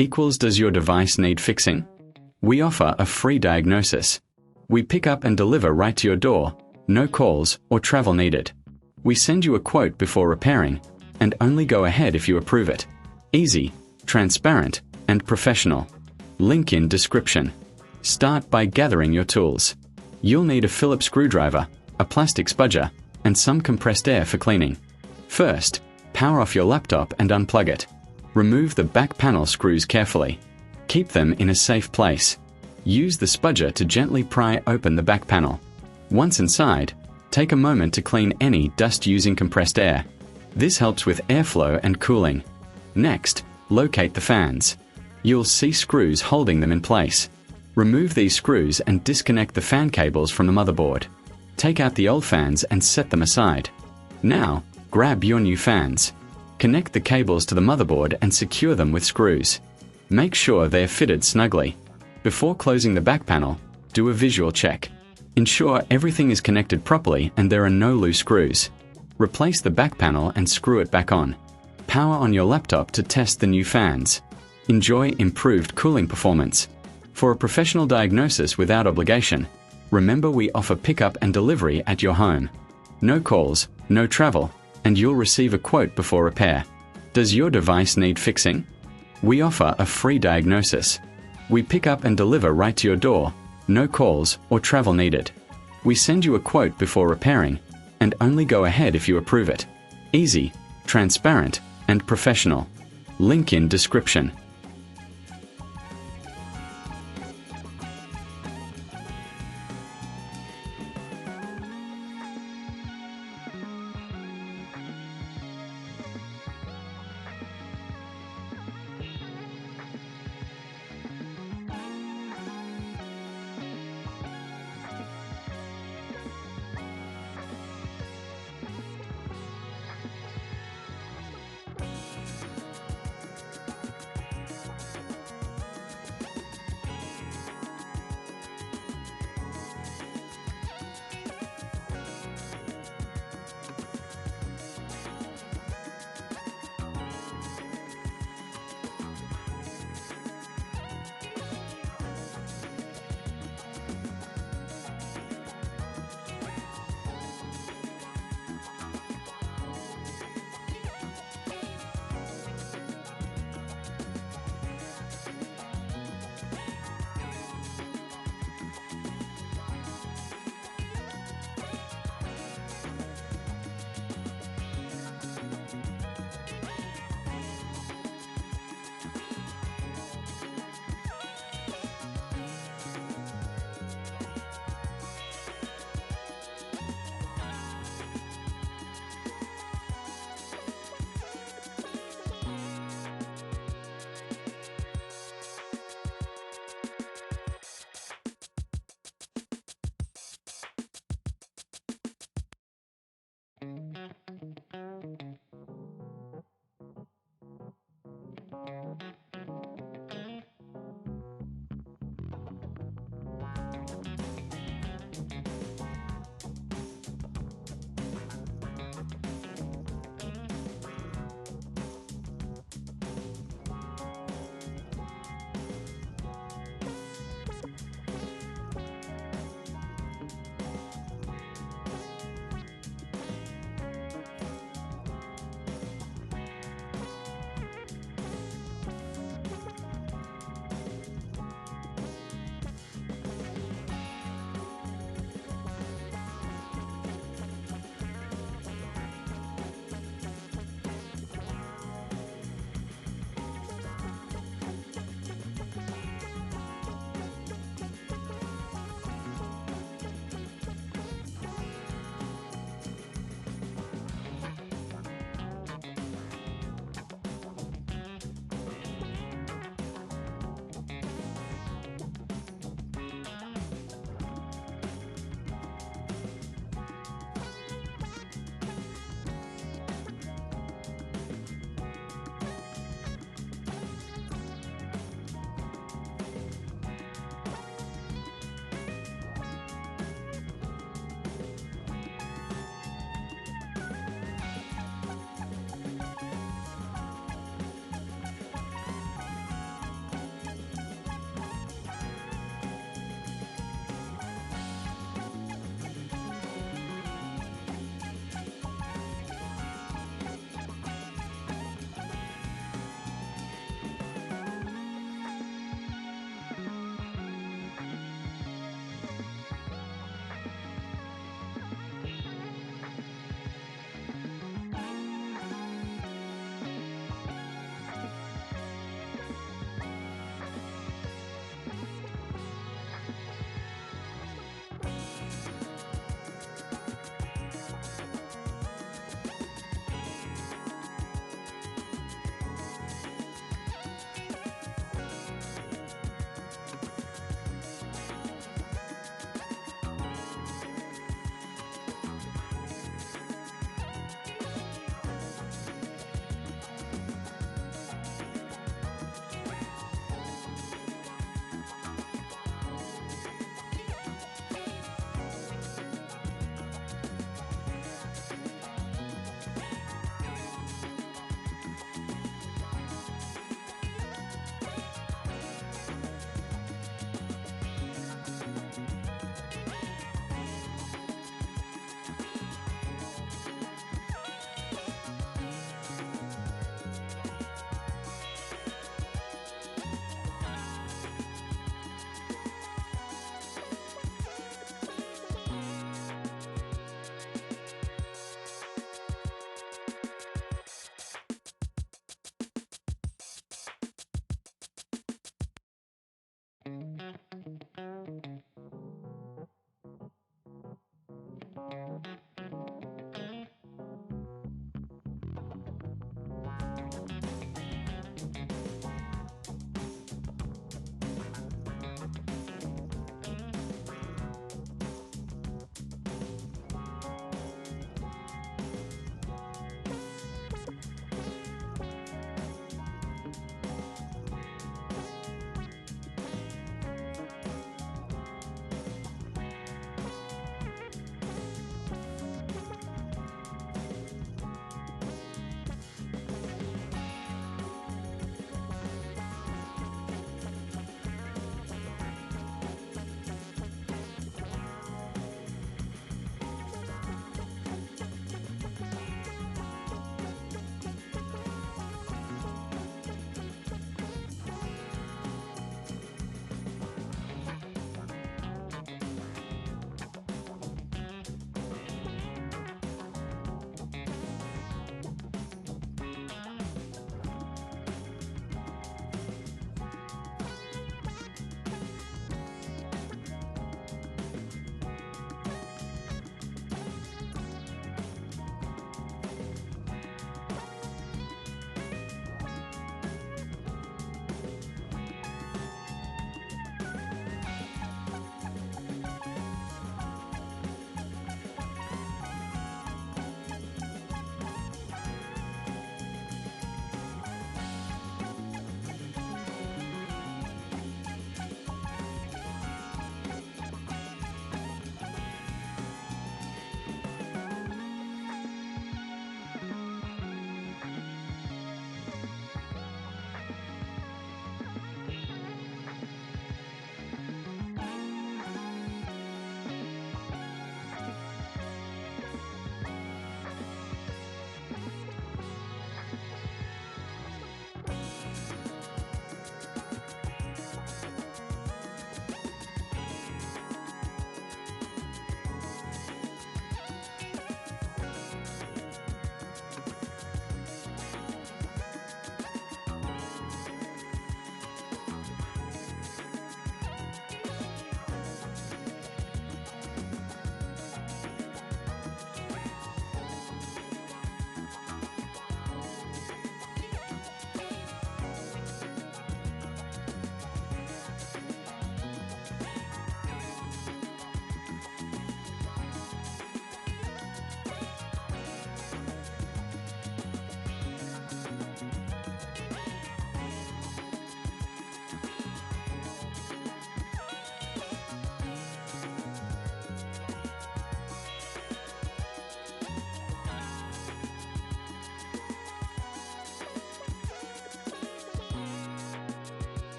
equals does your device need fixing? We offer a free diagnosis. We pick up and deliver right to your door, no calls or travel needed. We send you a quote before repairing, and only go ahead if you approve it. Easy, transparent, and professional. Link in description. Start by gathering your tools. You'll need a Phillips screwdriver, a plastic spudger, and some compressed air for cleaning. First, power off your laptop and unplug it. Remove the back panel screws carefully. Keep them in a safe place. Use the spudger to gently pry open the back panel. Once inside, take a moment to clean any dust using compressed air. This helps with airflow and cooling. Next, locate the fans. You'll see screws holding them in place. Remove these screws and disconnect the fan cables from the motherboard. Take out the old fans and set them aside. Now, grab your new fans. Connect the cables to the motherboard and secure them with screws. Make sure they are fitted snugly. Before closing the back panel, do a visual check. Ensure everything is connected properly and there are no loose screws. Replace the back panel and screw it back on. Power on your laptop to test the new fans. Enjoy improved cooling performance. For a professional diagnosis without obligation, remember we offer pickup and delivery at your home. No calls, no travel, and you'll receive a quote before repair. Does your device need fixing? We offer a free diagnosis. We pick up and deliver right to your door, no calls or travel needed. We send you a quote before repairing, and only go ahead if you approve it. Easy, transparent, and professional. Link in description.